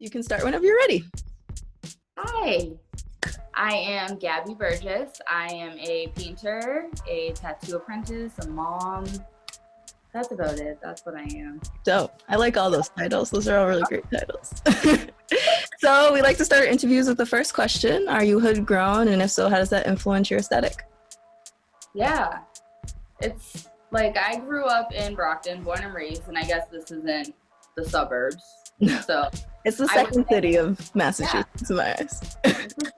You can start whenever you're ready. Hi, I am Gabi Burgess. I am a painter, a tattoo apprentice, a mom. That's about it. That's what I am. Dope. I like all those titles. Those are all really great titles. So we like to start interviews with the first question. Are you hood grown? And if so, how does that influence your aesthetic? Yeah, it's like I grew up in Brockton, born and raised, and I guess this isn't the suburbs. So It's the second city of Massachusetts in my eyes.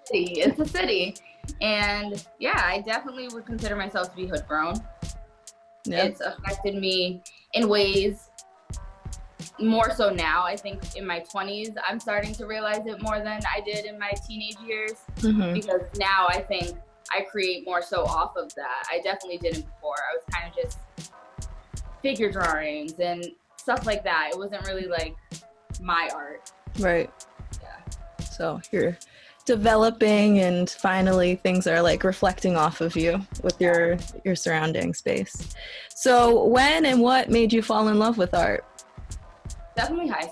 It's a city. And yeah, I definitely would consider myself to be hood grown. Yep. It's affected me in ways more so now. I think in my 20s, I'm starting to realize it more than I did in my teenage years. Because now I think I create more so off of that. I definitely didn't before. I was kind of just figure drawings and stuff like that. It wasn't really like my art. Right. Yeah. So you're developing and finally things are like reflecting off of you with your surrounding space. So when and what made you fall in love with art? Definitely high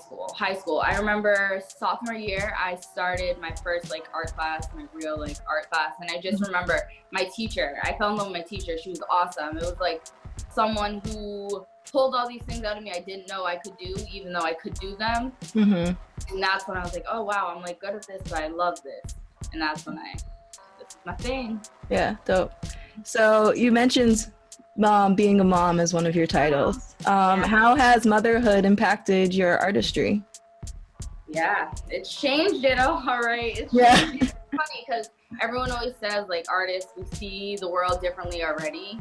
school. I remember sophomore year, I started my first like art class, my real like art class. And I just remember my teacher, I fell in love with my teacher. She was awesome. It was like someone who pulled all these things out of me I didn't know I could do, even though I could do them. And that's when I was like, oh wow, I'm like good at this, but I love this. And that's when this is my thing. Yeah, dope. So you mentioned being a mom as one of your titles. How has motherhood impacted your artistry? Yeah, it's changed it all right. It's funny because everyone always says like artists, we see the world differently already.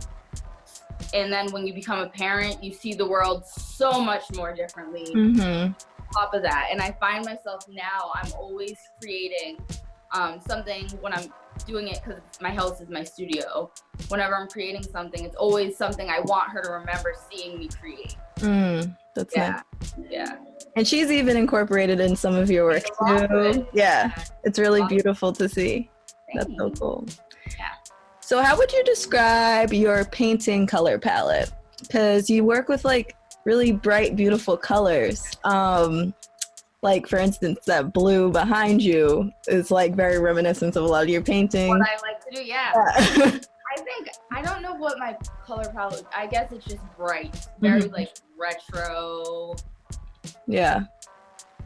And then when you become a parent, you see the world so much more differently on top of that. And I find myself now, I'm always creating something when I'm doing it because my house is my studio. Whenever I'm creating something, it's always something I want her to remember seeing me create. That's nice. Yeah. And she's even incorporated in some of your work too. Yeah, it's really beautiful to see. That's so cool. Yeah. So how would you describe your painting color palette? Because you work with like really bright, beautiful colors. Like for instance, that blue behind you is like very reminiscent of a lot of your paintings. What I like to do, yeah. I don't know what my color palette, I guess it's just bright, very like retro. Yeah.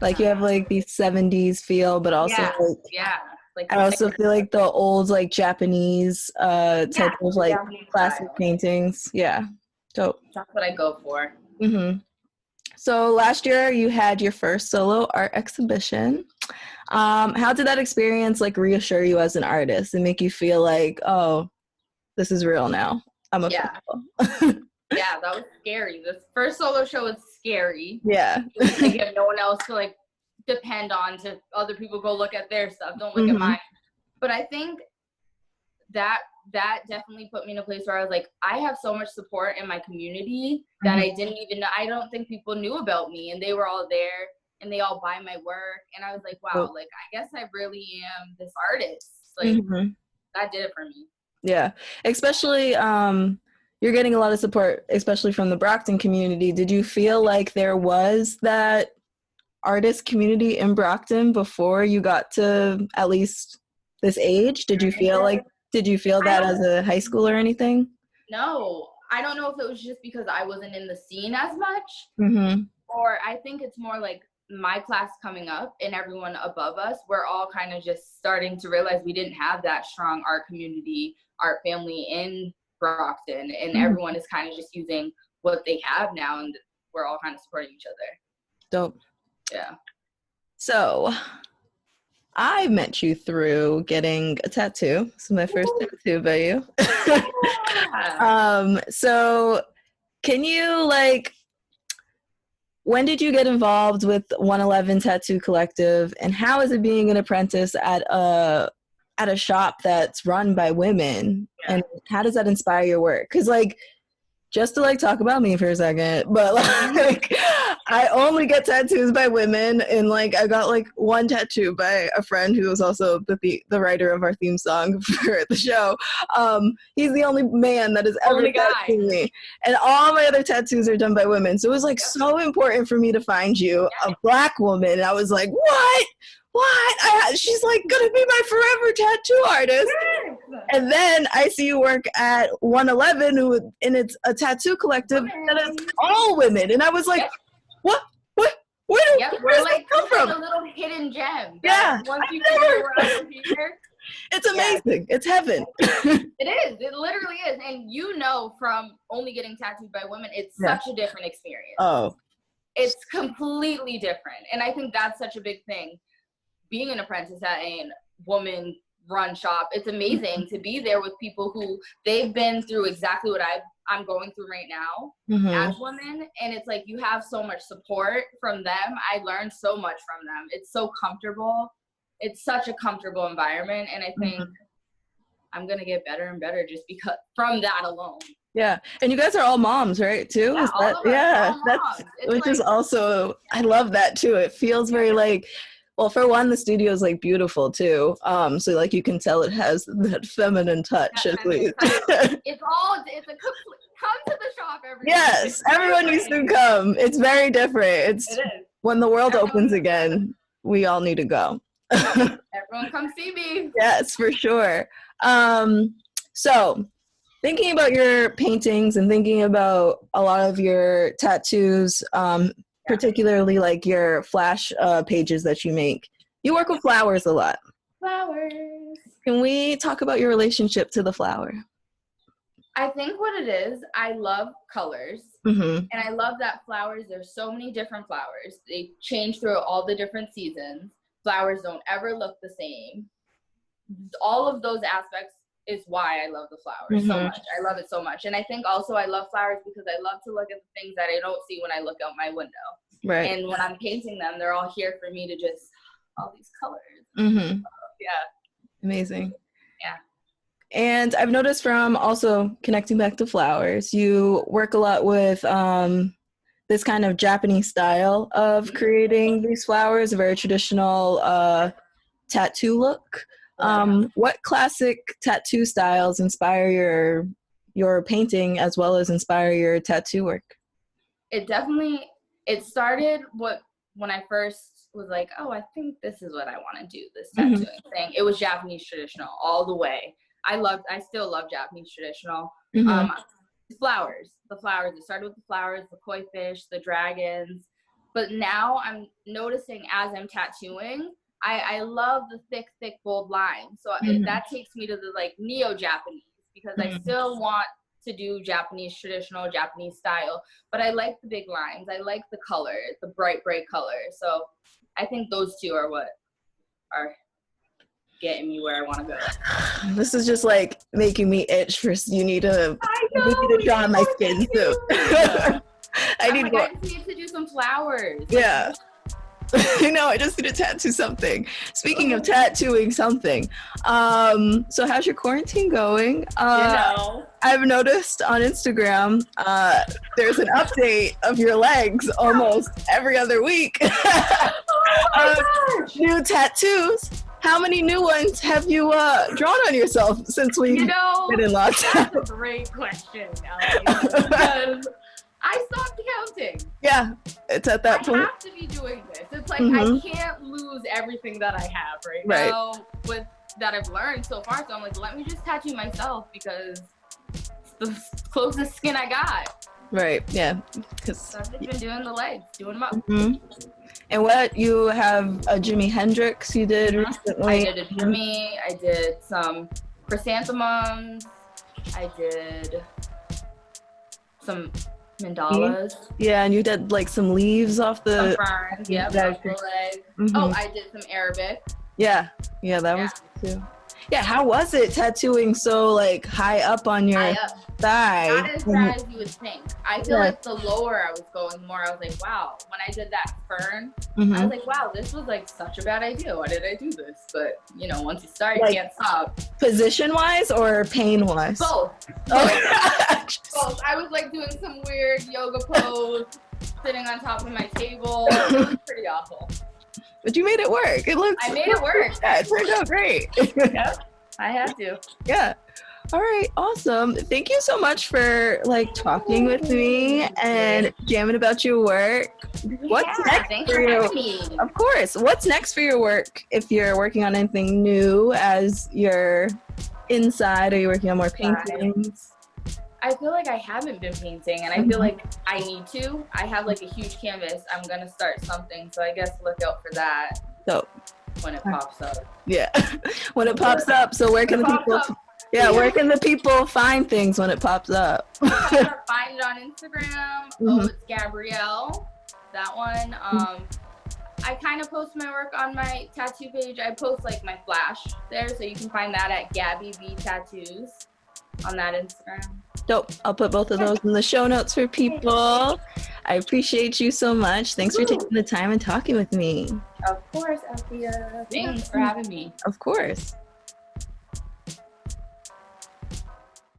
Like you have like these 70s feel, but also like I also feel like the old like Japanese type of like classic paintings. Yeah. Dope. That's what I go for. So last year you had your first solo art exhibition. How did that experience like reassure you as an artist and make you feel like, oh, this is real now? I'm official. Yeah, that was scary. This first solo show was scary. Yeah. Like you have no one else to like depend on to other people go look at their stuff. Don't look at mine. But I think that definitely put me in a place where I was like, I have so much support in my community that I didn't even know. I don't think people knew about me, and they were all there and they all buy my work. And I was like, wow, like I guess I really am this artist. Like that did it for me. Yeah. Especially you're getting a lot of support, especially from the Brockton community. Did you feel like there was that artist community in Brockton before you got to at least this age? Did you feel that as a high schooler or anything? No, I don't know if it was just because I wasn't in the scene as much, or I think it's more like my class coming up and everyone above us, we're all kind of just starting to realize we didn't have that strong art community, art family in Brockton, and everyone is kind of just using what they have now, and we're all kind of supporting each other. Dope. Yeah. So I met you through getting a tattoo. This is my first tattoo by you. So can you like, when did you get involved with 111 Tattoo Collective, and how is it being an apprentice at a shop that's run by women? And how does that inspire your work? Because like, just to like talk about me for a second, but like I only get tattoos by women, and like I got like one tattoo by a friend who was also the writer of our theme song for the show. He's the only man that has ever tattooed me, and all my other tattoos are done by women. So it was like so important for me to find you, a Black woman. And I was like, what? She's like gonna be my forever tattoo artist. And then I see you work at 111, and it's a tattoo collective that is all women. And I was like, what? Where does that come from? Like a little hidden gem. Yeah. Once you figure out here, it's amazing. It's heaven. It is. It literally is. And you know, from only getting tattooed by women, it's such a different experience. Oh. It's completely different. And I think that's such a big thing. Being an apprentice at a woman-run shop, it's amazing to be there with people who they've been through exactly what I'm going through right now as women. And it's like you have so much support from them. I learned so much from them. It's so comfortable. It's such a comfortable environment. And I think I'm going to get better and better just because from that alone. Yeah. And you guys are all moms, right, too? Yeah, that's which is also, I love that too. It feels very like, well, for one, the studio is like beautiful too. So like you can tell it has that feminine touch at least. It's a complete, come to the shop Yes, everyone needs to come. It's very different. It is. When the world opens again, we all need to go. Everyone come see me. Yes, for sure. So thinking about your paintings and thinking about a lot of your tattoos, particularly like your flash pages that you make, you work with flowers a lot. Flowers. Can we talk about your relationship to the flower? I think what it is, I love colors. And I love that flowers, there's so many different flowers. They change through all the different seasons. Flowers don't ever look the same. All of those aspects is why I love the flowers so much. I love it so much. And I think also I love flowers because I love to look at the things that I don't see when I look out my window. Right. And when I'm painting them, they're all here for me to just, all these colors. Amazing. Yeah. And I've noticed from also connecting back to flowers, you work a lot with this kind of Japanese style of creating these flowers, a very traditional tattoo look. What classic tattoo styles inspire your painting as well as inspire your tattoo work? It started when I first was like, oh, I think this is what I want to do, this tattooing thing. It was Japanese traditional all the way. I still love Japanese traditional. The flowers. It started with the flowers, the koi fish, the dragons. But now I'm noticing as I'm tattooing, I love the thick, bold lines. So that takes me to the like neo-Japanese because I still want to do Japanese traditional, Japanese style. But I like the big lines. I like the color, the bright color. So I think those two are what are getting me where I want to go. This is just like making me itch for you need to draw on my skin too. I just need to do some flowers. Yeah. I just need to tattoo something. Speaking of tattooing something, so how's your quarantine going? I've noticed on Instagram there's an update of your legs almost every other week. New tattoos. How many new ones have you drawn on yourself since we've been in lockdown? That's a great question, Alex, because I stopped counting. Yeah, it's at that point. I have to be doing this. It's like I can't lose everything that I have right now with that I've learned so far. So I'm like, let me just tattoo myself because it's the closest skin I got. Right. Yeah. So I've just been doing the legs, doing them up. And you have a Jimi Hendrix you did recently? I did a Jimi. I did some chrysanthemums. I did some mandalas. Yeah, and you did like some leaves off the... Some ferns, off the leg. Oh, I did some Arabic. Yeah, that was good too. Yeah, how was it tattooing so like high up on your thigh? Not as bad as you would think. I feel like the lower I was going, the more I was like, wow. When I did that fern, I was like, wow, this was like such a bad idea. Why did I do this? But once you start, you can't stop. Position-wise or pain-wise? Both. Both. I was like doing some weird yoga pose. sitting on top of my table. It was pretty awful. But you made it work. I made it work. Yeah, it turned out great. Yep, I had to. Yeah. All right, awesome. Thank you so much for like talking with me and jamming about your work. What's next thanks for for you? having me. Of course. What's next for your work? If you're working on anything new as you're inside, are you working on more paintings? I feel like I haven't been painting, and I feel like I need to. I have like a huge canvas. I'm gonna start something, so I guess look out for that. Dope. When it pops up. Yeah, when it pops up. So where can the people? Yeah, where can the people find things when it pops up? Find it on Instagram. Oh, it's Gabrielle. That one. I kind of post my work on my tattoo page. I post like my flash there, so you can find that at Gabi B Tattoos on that Instagram. Dope. I'll put both of those in the show notes for people. I appreciate you so much. Thanks for taking the time and talking with me. Of course, Althea. Thanks for having me. Of course.